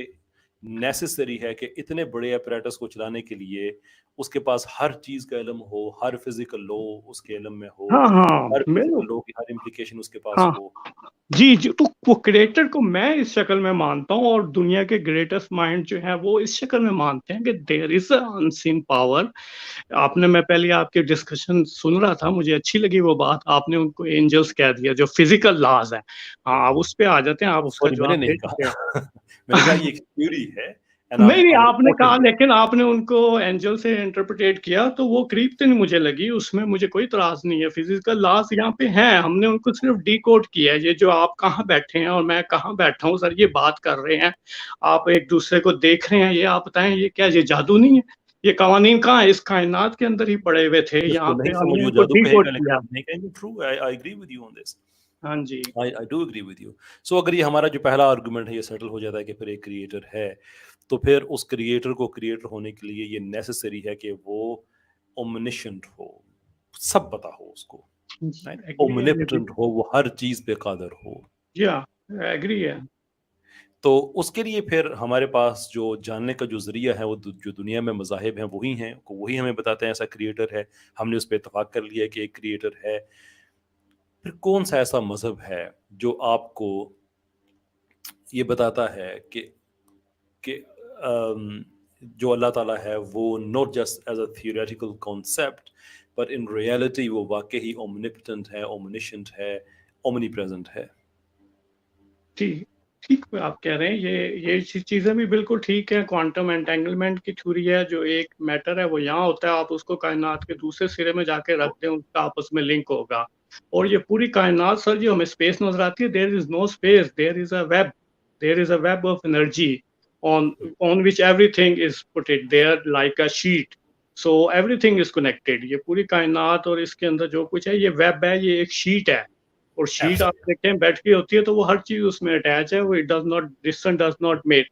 नेसेसरी है कि इतने बड़े अपैरेटस को चलाने के लिए उसके पास हर चीज का इल्म हो, हर फिजिकल लॉ उसके इल्म में हो, हर फिजिकल लॉ की हर इम्प्लीकेशन उसके पास हो? जी. तो वो क्रिएटर को मैं इस शक्ल में मानता हूँ, और दुनिया के ग्रेटेस्ट माइंड जो है वो इस शक्ल में मानते हैं कि there is a unseen power. आपने, मैं पहले आपके डिस्कशन सुन रहा था, मुझे अच्छी लगी वो बात. आपने उनको एंजल्स कह दिया, जो फिजिकल लॉज है. हाँ, उस पे आ जाते हैं आप. उसका जवाब मैंने कहा ये एक थ्योरी है. नहीं, आपने कहा, लेकिन आपने उनको एंजल से इंटरप्रेट किया, तो वो करीब तक मुझे लगी. उसमें मुझे कोई इतराज नहीं है. फिजिकल लॉज यहाँ पे हैं, हमने उनको सिर्फ डिकोड किया है. ये जो आप कहाँ बैठे हैं और मैं कहाँ बैठा हूँ सर, ये बात कर रहे हैं, आप एक दूसरे को देख रहे हैं, ये आप बताएं ये क्या, ये जादू नहीं है? ये कवानीन कहाँ है? इस कायनात के अंदर ही पड़े हुए थे. यहाँ पे हमने उनको डिकोड किया. True, I agree with you on this. हाँ जी, I do agree with you. So अगर ये हमारा जो पहला आर्गुमेंट है ये सेटल हो जाता है कि फिर एक क्रिएटर है, तो फिर उस क्रिएटर को क्रिएटर होने के लिए ये नेसेसरी है कि वो ओमनिशेंट हो, सब पता हो उसको, राइट? एग्री है, ओमनिपोटेंट हो, वो हर चीज पे कादर हो। या एग्री है। तो उसके लिए फिर हमारे पास जो जानने का जो जरिया है वो जो दुनिया में मज़ाहिब हैं वही हैं, वही हमें बताते हैं ऐसा क्रिएटर है, हमने उस पर इतफाक कर लिया है कि एक क्रिएटर है। फिर कौन सा ऐसा मजहब है जो आपको ये बताता है कि जो अल्लाह ताला है वो not just as a theoretical concept पर इन रियलिटी वो वाकई ही ओमनिपोटेंट है, ओमनिशेंट है, ओमनी प्रेजेंट है। ठीक ठीक आप कह रहे हैं, ये चीजें भी बिल्कुल ठीक है। क्वांटम एंटेंगलमेंट की थ्योरी है, जो एक मैटर है वो यहाँ होता है, आप उसको कायनात के दूसरे सिरे में जाके रख दें, उसका आपस में लिंक होगा। और ये पूरी कायनात सर, जो हमें स्पेस नजर आती है, there is no space, there is a web of energy on which everything is put it there like a sheet, so everything is connected। ये पूरी कायनात और इसके अंदर जो कुछ है ये वेब है, ये एक शीट है। और शीट आप देखें बैठ के होती है तो वो हर चीज उसमें अटैच है, वो it does not distant does not matter.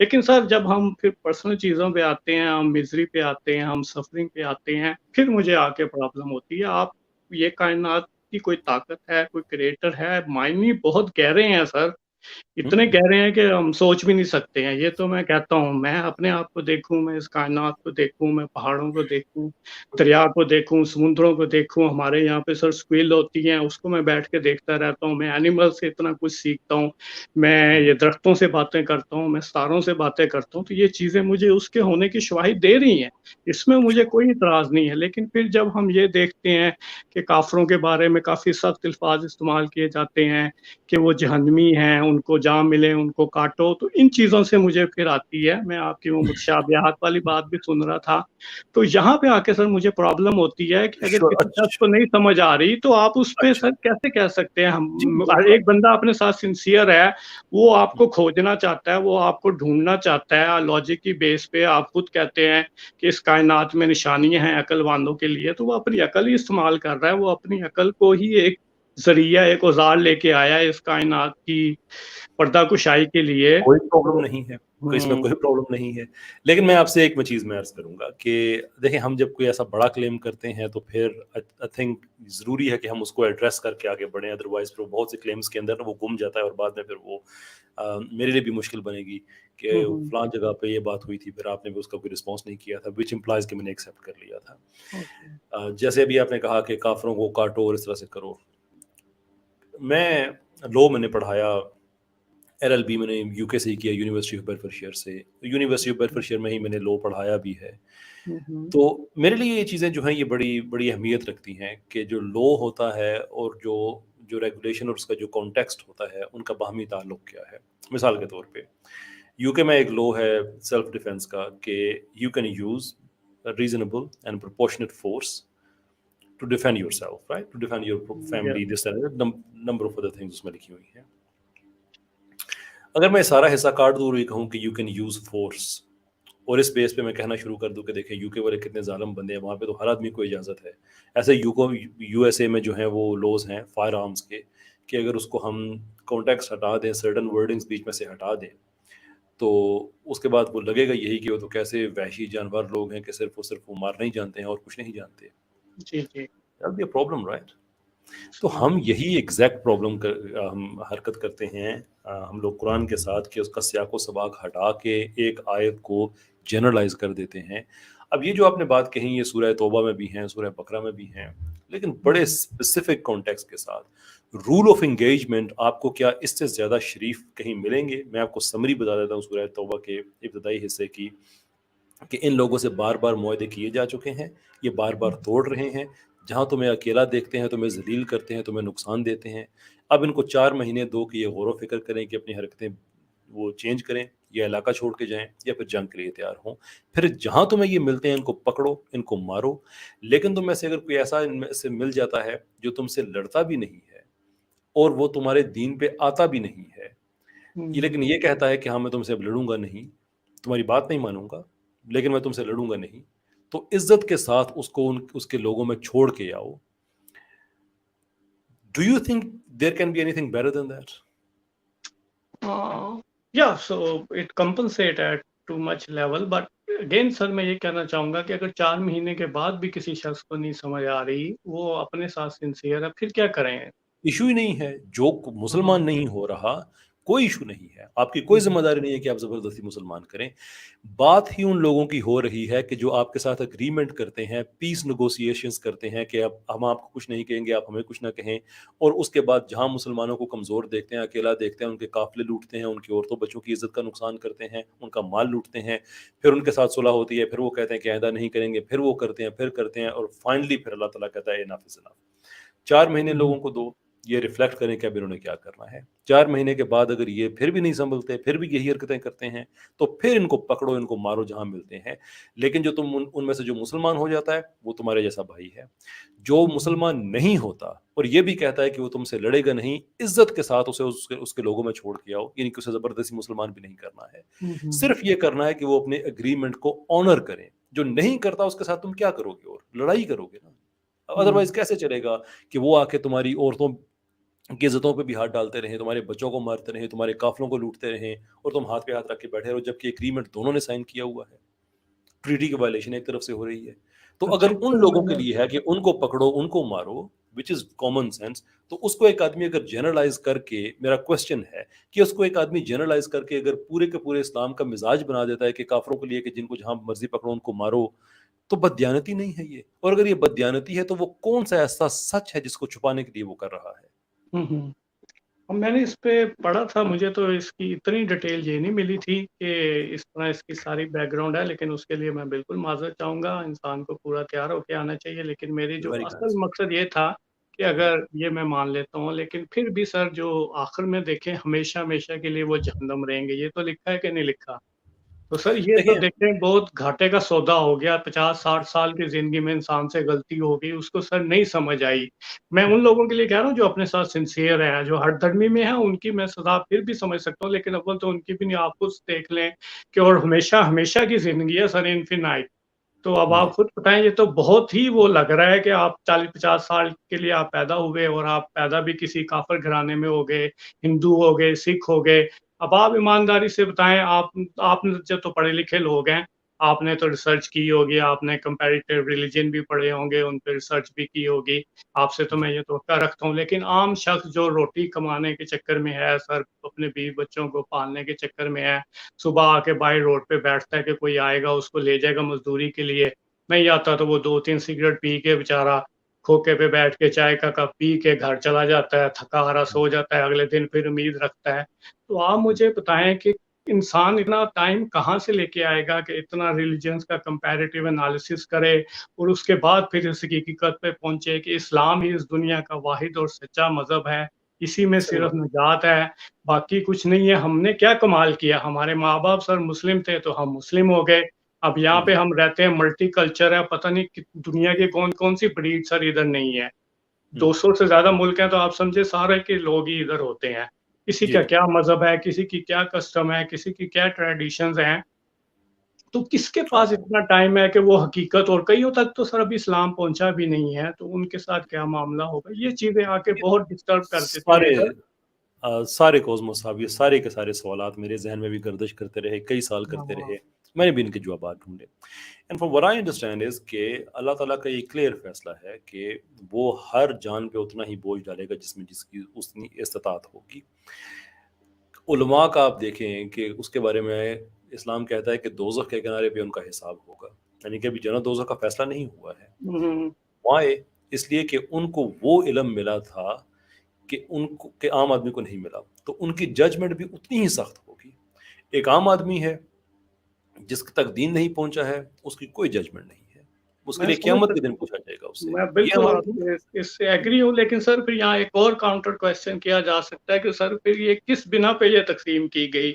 लेकिन सर जब हम फिर पर्सनल चीजों पे आते हैं, हम मिजरी पे आते हैं, हम सफरिंग पे आते हैं, फिर मुझे आके प्रॉब्लम होती है। आप ये कायनात की कोई ताकत है, कोई क्रिएटर है, मायने बहुत गहरे हैं सर, इतने गहरे हैं कि हम सोच भी नहीं सकते हैं। ये तो मैं कहता हूँ, मैं अपने आप को देखूं, मैं इस कायनात को देखूं, मैं पहाड़ों को देखूं, दरिया को देखूं, समुद्रों को देखूं, हमारे यहाँ पे सर स्क्विल होती हैं, उसको मैं बैठ के देखता रहता हूँ। मैं एनिमल से इतना कुछ सीखता हूँ, मैं ये दरख्तों से बातें करता हूँ, मैं सितारों से बातें करता हूँ। तो ये चीज़ें मुझे उसके होने की शवाहिद दे रही हैं, इसमें मुझे कोई इतराज़ नहीं है। लेकिन फिर जब हम ये देखते हैं कि काफरों के बारे में काफ़ी सख्त अल्फाज इस्तेमाल किए जाते हैं कि वो जहन्नमी हैं, उनको जहाँ मिले उनको काटो, तो इन चीज़ों से मुझे फिर आती है। मैं आपकी वो मुतशाबिहात वाली बात भी सुन रहा था, तो यहाँ पे आके सर मुझे प्रॉब्लम होती है कि अगर किसी शख्स को नहीं समझ आ रही तो आप उस पे सर कैसे कह सकते हैं हम। एक बंदा अपने साथ सिंसियर है, वो आपको खोजना चाहता है, वो आपको ढूंढना चाहता है लॉजिक की बेस पे। आप खुद कहते हैं कि इस कायनात में निशानियां हैं अक्लवानों के लिए, तो वो अपनी अकल ही इस्तेमाल कर रहा है, वो अपनी अकल को ही एक जरिया, एक औजार लेके आया है इस कायनात की पर्दा कुशाई के लिए। कोई प्रॉब्लम नहीं है, इसमें कोई प्रॉब्लम नहीं है। लेकिन मैं आपसे एक चीज़ मैं अर्ज़ करूँगा कि देखिए, हम जब कोई ऐसा बड़ा क्लेम करते हैं तो फिर आई थिंक ज़रूरी है कि हम उसको एड्रेस करके आगे बढ़ें, अदरवाइज़ फिर बहुत से क्लेम्स के अंदर वो गुम जाता है और बाद में फिर वो मेरे लिए भी मुश्किल बनेगी कि फलां जगह पे ये बात हुई थी, फिर आपने भी उसका कोई रिस्पॉन्स नहीं किया था, विच इम्प्लाइज़ कि मैंने एक्सेप्ट कर लिया था। जैसे अभी आपने कहा कि काफरों को काटो और इस तरह से करो। मैंने पढ़ाया, एलएलबी मैंने यूके से ही किया, यूनिवर्सिटी ऑफ बेडफोर्डशायर से। यूनिवर्सिटी ऑफ बेडफोर्डशायर में ही मैंने लॉ पढ़ाया भी है। तो मेरे लिए ये चीज़ें जो हैं ये बड़ी बड़ी अहमियत रखती हैं कि जो लॉ होता है और जो जो रेगुलेशन और उसका जो कॉन्टेक्स्ट होता है उनका बाहमी ताल्लुक क्या है। मिसाल के तौर पे यूके में एक लॉ है सेल्फ डिफेंस का कि you can use reasonable and proportionate force to defend yourself, right, to defend your family, this number of other things उसमें लिखी हुई हैं। अगर मैं सारा हिस्सा काट दूँ और ये कहूँ कि यू कैन यूज़ फोर्स, और इस बेस पे मैं कहना शुरू कर दूँ कि देखें यूके वाले कितने जालिम बंदे हैं, वहाँ पे तो हर आदमी को इजाज़त है। ऐसे यूएसए में जो हैं वो लॉज हैं फायर आर्म्स के कि अगर उसको हम कॉन्टेक्स्ट हटा दें, सर्टन वर्डिंग्स बीच में से हटा दें, तो उसके बाद वो लगेगा यही कि वो तो कैसे वहशी जानवर लोग हैं कि सिर्फ वो मारना ही जानते हैं और कुछ नहीं जानते। जी जी, that be a problem, right? तो हम यही एग्जैक्ट प्रॉब्लम हम हरकत करते हैं हम लोग कुरान के साथ कि उसका सियाको सबाक हटा के एक आयत को जनरलाइज कर देते हैं। अब ये जो आपने बात कही ये सूरह तौबा में भी हैं, सूरह बकरा में भी हैं, लेकिन बड़े स्पेसिफिक कॉन्टेक्स्ट के साथ। रूल ऑफ एंगेजमेंट आपको क्या इससे ज़्यादा शरीफ कहीं मिलेंगे? मैं आपको समरी बता देता हूँ सूरह तौबा के इब्तदाई हिस्से की, कि इन लोगों से बार बार मुआहदे किए जा चुके हैं, ये बार बार तोड़ रहे हैं, जहाँ तुम्हें अकेला देखते हैं तुम्हें जलील करते हैं, तुम्हें नुकसान देते हैं। अब इनको 4 महीने दो कि ये गौर व फिक्र करें कि अपनी हरकतें वो चेंज करें, या इलाका छोड़ के जाएं, या फिर जंग के लिए तैयार हों। फिर जहाँ तुम्हें ये मिलते हैं इनको पकड़ो, इनको मारो। लेकिन तुम में से अगर कोई ऐसा इनमें से मिल जाता है जो तुमसे लड़ता भी नहीं है और वो तुम्हारे दीन पे आता भी नहीं है, लेकिन ये कहता है कि हाँ मैं तुमसे अब लड़ूंगा नहीं, तुम्हारी बात नहीं मानूंगा, लेकिन मैं तुमसे लड़ूंगा नहीं, तो इज्जत के साथ उसको उसके लोगों में छोड़ के आओ। Do you think there can be anything better than that? Yeah, so it compensate at too much level, but again sir मैं ये कहना चाहूँगा कि अगर 4 महीने के बाद भी किसी शख्स को नहीं समझ आ रही, वो अपने साथ सिंसियर है, फिर क्या करें? इशू ही नहीं है, जो मुसलमान नहीं हो रहा कोई इशू नहीं है, आपकी कोई जिम्मेदारी नहीं है कि आप जबरदस्ती मुसलमान करें। बात ही उन लोगों की हो रही है कि जो आपके साथ अग्रीमेंट करते हैं, पीस नेगोशिएशंस करते हैं कि अब हम आपको कुछ नहीं कहेंगे, आप हमें कुछ ना कहें, और उसके बाद जहां मुसलमानों को कमजोर देखते हैं, अकेला देखते हैं, उनके काफिले लूटते हैं, उनकी औरतों बच्चों की इज्जत का नुकसान करते हैं, उनका माल लूटते हैं, फिर उनके साथ सुलह होती है, फिर वो कहते हैं कि आइंदा नहीं करेंगे, फिर वो करते हैं, फिर करते हैं, और फाइनली फिर अल्लाह ताला कहता है इनफ इज इनफ। 4 महीने लोगों को दो, ये रिफ्लेक्ट करें कि अब इन्होंने क्या करना है। 4 महीने के बाद अगर ये फिर भी नहीं संभलते, फिर भी यही हरकतें करते हैं, तो फिर इनको पकड़ो, इनको मारो जहां मिलते हैं। लेकिन जो तुम उनमें से जो मुसलमान हो जाता है वो तुम्हारे जैसा भाई है। जो मुसलमान नहीं होता और ये भी कहता है कि वो तुमसे लड़ेगा नहीं, इज्जत के साथ उसे उसके लोगों में छोड़ के आओ, यानी कि उसे जबरदस्ती मुसलमान भी नहीं करना है। सिर्फ ये करना है कि वो अपने एग्रीमेंट को ऑनर करें। जो नहीं करता उसके साथ तुम क्या करोगे? और लड़ाई करोगे ना, अदरवाइज कैसे चलेगा कि वो आके तुम्हारी औरतों की इज्जतों पे भी हाथ डालते रहें, तुम्हारे बच्चों को मारते रहें, तुम्हारे काफिलों को लूटते रहें, और तुम हाथ पे हाथ रख के बैठे रहो, जबकि एग्रीमेंट दोनों ने साइन किया हुआ है। ट्रीटी की वायलेशन एक तरफ से हो रही है। तो अगर उन लोगों के लिए है कि उनको पकड़ो, उनको मारो, विच इज कॉमन सेंस, तो उसको एक आदमी अगर जनरलाइज करके, मेरा क्वेश्चन है कि उसको एक आदमी जनरलाइज करके अगर पूरे के पूरे इस्लाम का मिजाज बना देता है कि काफरों के लिए कि जिनको जहां मर्जी पकड़ो उनको मारो, तो बददियानती नहीं है ये? और अगर ये बददियानती है तो वो कौन सा ऐसा सच है जिसको छुपाने के लिए वो कर रहा है? मैंने इस पे पढ़ा था, मुझे तो इसकी इतनी डिटेल ये नहीं मिली थी कि इस तरह इसकी सारी बैकग्राउंड है, लेकिन उसके लिए मैं बिल्कुल माजरत चाहूँगा। इंसान को पूरा तैयार होके आना चाहिए, लेकिन मेरी जो Very असल nice. मकसद ये था कि अगर ये मैं मान लेता हूँ, लेकिन फिर भी सर जो आखिर में देखें हमेशा हमेशा के लिए वो जहन्नम रहेंगे, ये तो लिखा है कि नहीं लिखा? तो सर ये तो देखिए, देखें बहुत घाटे का सौदा हो गया। 50-60 साल की जिंदगी में इंसान से गलती हो गई, उसको सर नहीं समझ आई। मैं उन लोगों के लिए कह रहा हूँ जो अपने साथ सिंसियर है, जो हठधर्मी में है, उनकी मैं सजा फिर भी समझ सकता हूँ, लेकिन अव्वल तो उनकी भी नहीं। आप खुद देख लें कि और हमेशा हमेशा की जिंदगी है सर, इनफिनाइट। तो अब आप खुद बताएं, ये तो बहुत ही वो लग रहा है कि आप 40-50 साल के लिए आप पैदा हुए, और आप पैदा भी किसी काफिर घराने में हो गए, हिंदू हो गए, सिख हो गए। अब आप ईमानदारी से बताएं, आपने जब तो पढ़े लिखे लोग हैं, आपने तो रिसर्च की होगी, आपने कंपैरेटिव रिलीजन भी पढ़े होंगे, उन पर रिसर्च भी की होगी। आपसे तो मैं ये तवक्का रखता हूँ, लेकिन आम शख्स जो रोटी कमाने के चक्कर में है सर, अपने बीवी बच्चों को पालने के चक्कर में है, सुबह आके बाई रोड पे बैठता है कि कोई आएगा उसको ले जाएगा मजदूरी के लिए, नहीं आता तो वो 2-3 सिगरेट पी के बेचारा खोखे पे बैठ के चाय का कप पी के घर चला जाता है, थका हारा सो जाता है, अगले दिन फिर उम्मीद रखता है। तो आप मुझे बताएं कि इंसान इतना टाइम कहाँ से लेके आएगा कि इतना रिलीजन्स का कंपैरेटिव एनालिसिस करे, और उसके बाद फिर इस हकीकत पे पहुंचे कि इस्लाम ही इस दुनिया का वाहिद और सच्चा मजहब है, इसी में सिर्फ निजात है, बाकी कुछ नहीं है। हमने क्या कमाल किया? हमारे माँ बाप सर मुस्लिम थे तो हम मुस्लिम हो गए। अब यहाँ पे हम रहते हैं, मल्टी कल्चर है, पता नहीं दुनिया की कौन कौन सी ब्रीड सर इधर नहीं है। 200 से ज्यादा मुल्क हैं, तो आप समझे सारे के लोग ही इधर होते हैं। किसी का क्या मजहब है, किसी की क्या कस्टम है, किसी की क्या ट्रेडिशंस हैं, तो किसके पास इतना टाइम है कि वो हकीकत, और कईयों तक तो सर अभी इस्लाम पहुंचा भी नहीं है, तो उनके साथ क्या मामला होगा? ये चीजें आके बहुत डिस्टर्ब कर देती हैं। सारे कॉस्मोस साहब, ये सारे के सारे सवालात मेरे जहन में भी गर्दिश करते रहे, कई साल करते रहे, मैंने भी इनके जवाब ढूंढे। And from what I understand is कि अल्लाह ताला का ये क्लियर फैसला है कि वो हर जान पे उतना ही बोझ डालेगा जिसमें जिसकी उतनी इस्तिताअत होगी। उलमा का आप देखें कि उसके बारे में इस्लाम कहता है कि दोज़ख के किनारे पे उनका हिसाब होगा, यानी कि अभी जन्नत दोज़ख का फैसला नहीं हुआ है। वाई? इसलिए कि उनको वो इल्म मिला था कि उनको के आम आदमी को नहीं मिला, तो उनकी जजमेंट भी उतनी ही सख्त होगी। एक आम आदमी है जिसके तक दीन नहीं पहुंचा है, उसकी कोई जजमेंट नहीं है, उसके लिए क़यामत के दिन पूछा जाएगा उससे। मैं बिल्कुल इससे एग्री हूँ, लेकिन सर फिर यहाँ एक और काउंटर क्वेश्चन किया जा सकता है कि सर फिर ये किस बिना पे ये तकसीम की गई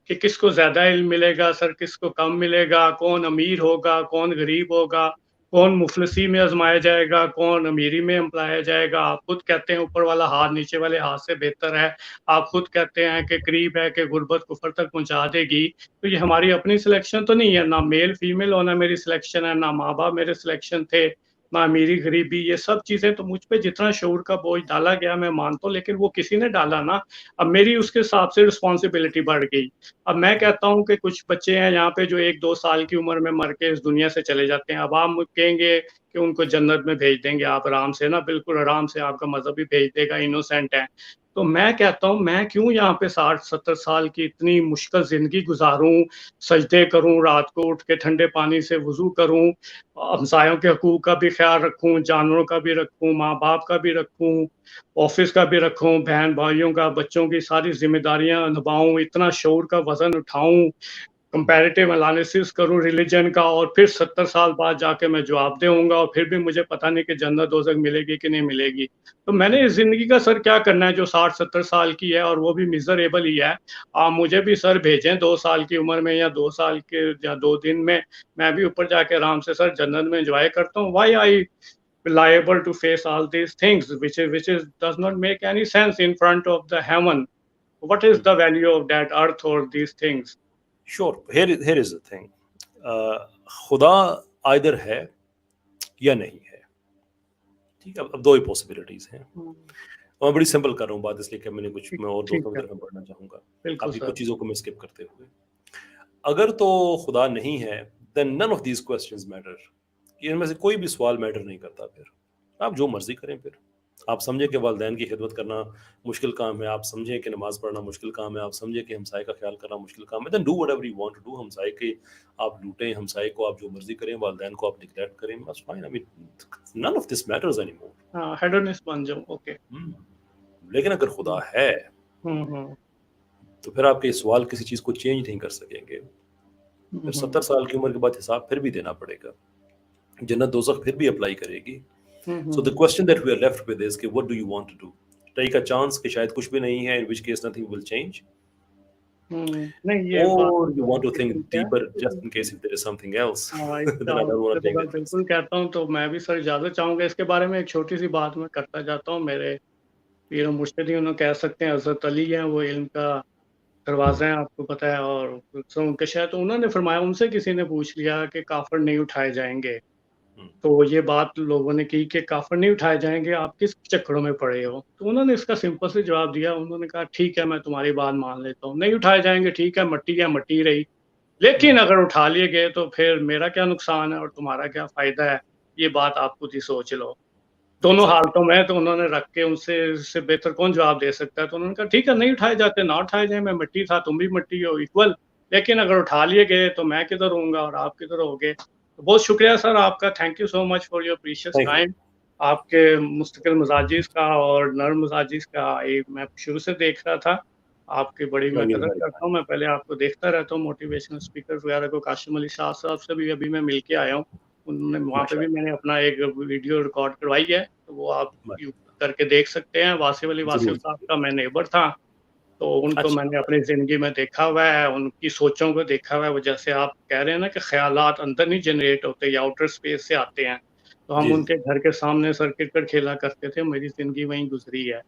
कि किसको ज्यादा इल्म मिलेगा सर, किसको कम मिलेगा, कौन अमीर होगा, कौन गरीब होगा, कौन मुफलसी में आजमाया जाएगा, कौन अमीरी में एम्प्लाया जाएगा? आप खुद कहते हैं ऊपर वाला हाथ नीचे वाले हाथ से बेहतर है, आप खुद कहते हैं कि करीब है कि गुर्बत कुफर तक पहुंचा देगी। तो ये हमारी अपनी सिलेक्शन तो नहीं है, ना मेल फीमेल होना मेरी सिलेक्शन है, ना माँ बाप मेरे सिलेक्शन थे, ना अमीरी गरीबी, ये सब चीज़ें तो मुझ पे जितना शऊर का बोझ डाला गया मैं मानता हूँ, लेकिन वो किसी ने डाला ना, अब मेरी उसके हिसाब से रिस्पॉन्सिबिलिटी बढ़ गई। अब मैं कहता हूँ कि कुछ बच्चे हैं यहाँ पे जो 1-2 साल की उम्र में मर के इस दुनिया से चले जाते हैं। अब आप कहेंगे कि उनको जन्नत में भेज देंगे आप आराम से ना, बिल्कुल आराम से आपका मज़हब भी भेज देगा, इनोसेंट है। तो मैं कहता हूँ मैं क्यों यहाँ पे 60-70 साल की इतनी मुश्किल ज़िंदगी गुज़ारूँ, सजदे करूँ, रात को उठ के ठंडे पानी से वुज़ू करूँ, हमसायों के हकूक़ का भी ख़्याल रखूँ, जानवरों का भी रखूँ, माँ-बाप का भी रखूँ, ऑफ़िस का भी रखूँ, बहन-भाइयों का, बच्चों की सारी ज़िम्मेदारियाँ निभाऊँ, इतना शऊर का वज़न उठाऊँ, कंपैरेटिव एनालिसिस करूँ रिलीजन का, और फिर 70 साल बाद जाके मैं जवाबदेह होऊँगा और फिर भी मुझे पता नहीं कि जन्नत दोज़ख मिलेगी कि नहीं मिलेगी। तो मैंने इस ज़िंदगी का सर क्या करना है जो 60-70 साल की है और वो भी मिज़रेबल ही है। आप मुझे भी सर भेजें 2 साल की उम्र में या 2 साल के या 2 दिन में, मैं भी ऊपर जाके आराम से सर जन्नत में एन्जॉय करता हूँ। Why I liable to face all these things which is does not make any sense in front of the heaven. What is the value of that earth or these things? Sure. Here is the thing. खुदा either है या नहीं है, ठीक है। अब दो ही possibilities हैं और मैं बड़ी सिंपल कर रहा हूँ बात, इसलिए कि मैंने कुछ मैं और दोस्तों की तरफ बढ़ना चाहूँगा काफी कुछ चीज़ों को मैं स्किप करते हुए। अगर तो खुदा नहीं है then none of these questions matter, इनमें से कोई भी सवाल मैटर नहीं करता। फिर आप जो मर्जी करें, फिर आप समझे कि वालिदैन की खिदमत करना मुश्किल काम है, आप समझें कि नमाज पढ़ना मुश्किल काम है, आप समझें कि हमसाये का ख्याल करना मुश्किल काम है, then do whatever you want to do. हमसाये के आप लूटें, हमसाये को आप जो मर्जी करें, वालिदैन को आप निग्लेक्ट करें, that's fine. I mean none of this matters anymore. हां, हेडोनिस्ट बन जाओ, ओके। लेकिन अगर खुदा है तो फिर आपके ये सवाल किसी चीज को चेंज नहीं कर सकेंगे। फिर 70 साल की उम्र के बाद हिसाब फिर भी देना पड़ेगा, जन्नत दोज़ख फिर भी अप्लाई करेगी। So the question that we are left with is कि what do you want to do? Take a chance कि शायद कुछ भी नहीं है, in which case nothing will change, नहीं ये or you want to think deeper just in case if there is something else that I don't want to think मैं बिल्कुल कहता हूँ। तो मैं भी सर इजाज़त चाहूँगा इसके बारे में। एक छोटी सी बात मैं करता जाता हूँ। मेरे पीर मुर्शिद उन्हें कह सकते हैं, हज़रत अली हैं, वो इल्म का दरवाज़ा है, आपको पता है। और उनके शायद तो उन्होंने फरमाया, उनसे किसी ने पूछ लिया कि काफ़िर नहीं उठाए जाएंगे, तो ये बात लोगों ने की कि काफ़िर नहीं उठाए जाएंगे, आप किस चक्करों में पड़े हो। तो उन्होंने इसका सिंपल से जवाब दिया, उन्होंने कहा ठीक है मैं तुम्हारी बात मान लेता हूँ, नहीं उठाए जाएंगे ठीक है, मट्टी है मट्टी रही, लेकिन अगर उठा लिए गए तो फिर मेरा क्या नुकसान है और तुम्हारा क्या फ़ायदा है, ये बात आप खुद ही सोच लो। दोनों हालतों में तो उन्होंने रख के उनसे इससे बेहतर कौन जवाब दे सकता है। तो उन्होंने कहा ठीक है नहीं उठाए जाते ना उठाए जाए, मैं मिट्टी था तुम भी मिट्टी हो, इक्वल, लेकिन अगर उठा लिए गए तो मैं किधर होऊंगा और आप किधर होगे। तो बहुत शुक्रिया सर आपका, thank you so much for your precious time. आपके मुस्तकिल मजाजिज का और नर्म मजाजिज का मैं शुरू से देख रहा था। आपकी बड़ी मैं कदर करता हूँ। मैं पहले आपको देखता रहता हूँ मोटिवेशनल स्पीकर वगैरह को। काशिम अली शाह साहब से भी अभी मैं मिल के आया हूँ, उन्होंने वहाँ पे भी मैंने अपना एक वीडियो रिकॉर्ड करवाई है, तो वो आप करके देख सकते हैं। वासिफ अली वासिफ साहब का मैं नेबर था, तो उनको मैंने अपनी ज़िंदगी में देखा हुआ है, उनकी सोचों को देखा हुआ है। वो जैसे आप कह रहे हैं ना कि ख़यालात अंदर नहीं जनरेट होते या आउटर स्पेस से आते हैं, तो हम उनके घर के सामने सर क्रिकेट खेला करते थे, मेरी ज़िंदगी वहीं गुजरी है।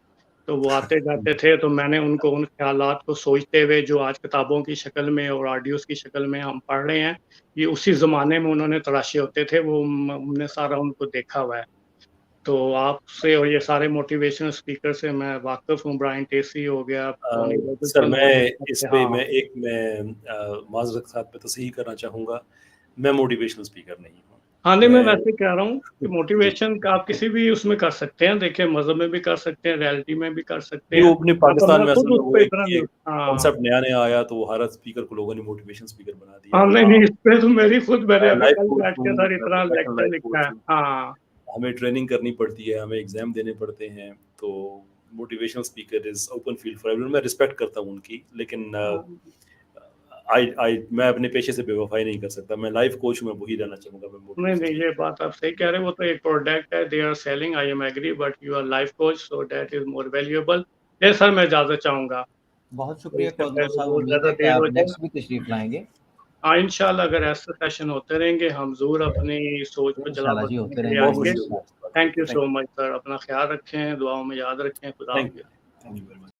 तो वो आते जाते थे, तो मैंने उनको उन ख़यालात को सोचते हुए जो आज किताबों की शक्ल में और ऑडियोज़ की शक्ल में हम पढ़ रहे हैं, ये उसी ज़माने में उन्होंने तराशे होते थे, वो हमने सारा उनको देखा हुआ है। तो आपसे और ये सारे मोटिवेशनल स्पीकर से मैं वाकिफ़ हूँ। ब्रायन टेसी हो गया, सर मैं इस पे मैं माज़रत साथ पे तस्हीह करना चाहूँगा, मैं मोटिवेशनल स्पीकर नहीं हूँ। हाँ, नहीं मैं वैसे कह रहा हूँ कि मोटिवेशन का आप किसी भी उसमें कर सकते हैं। देखिए मज़हब में भी कर सकते हैं, रियलिटी में भी कर सकते हैं। वो अपने पाकिस्तान में असल में कॉन्सेप्ट नया आया तो वो हर स्पीकर को लोगों ने मोटिवेशन स्पीकर बना दिया। हाँ, नहीं इस पे तो मेरी खुद मैंने कल बैठ के सर इतना लेक्चर लिखा है। हाँ, हमें ट्रेनिंग करनी पड़ती है, हमें एग्जाम देने पड़ते हैं, तो motivational speaker is open field for everyone. मैं रिस्पेक्ट करता हूँ उनकी, लेकिन मैं अपने पेशे से बेवफाई नहीं कर सकता। मैं लाइफ कोच हूँ, मैं वही रहना चाहूँगा। नहीं ये बात आप सही कह रहे हैं। वो तो एक प्रोडक्ट है, they are selling, I am agree, but you are life coach, so that is more valuable. ये सर मैं इजाजत चाहूँगा। बहुत शुक्रिया साहब, नेक्स्ट भी तशरीफ लाएंगे। हाँ इंशाल्लाह, अगर ऐसे सेशन होते रहेंगे हम जरूर अपनी सोच पर चला होते thank you so much sir, अपना ख्याल रखें, दुआओं में याद रखें। खुदा हाफिज़।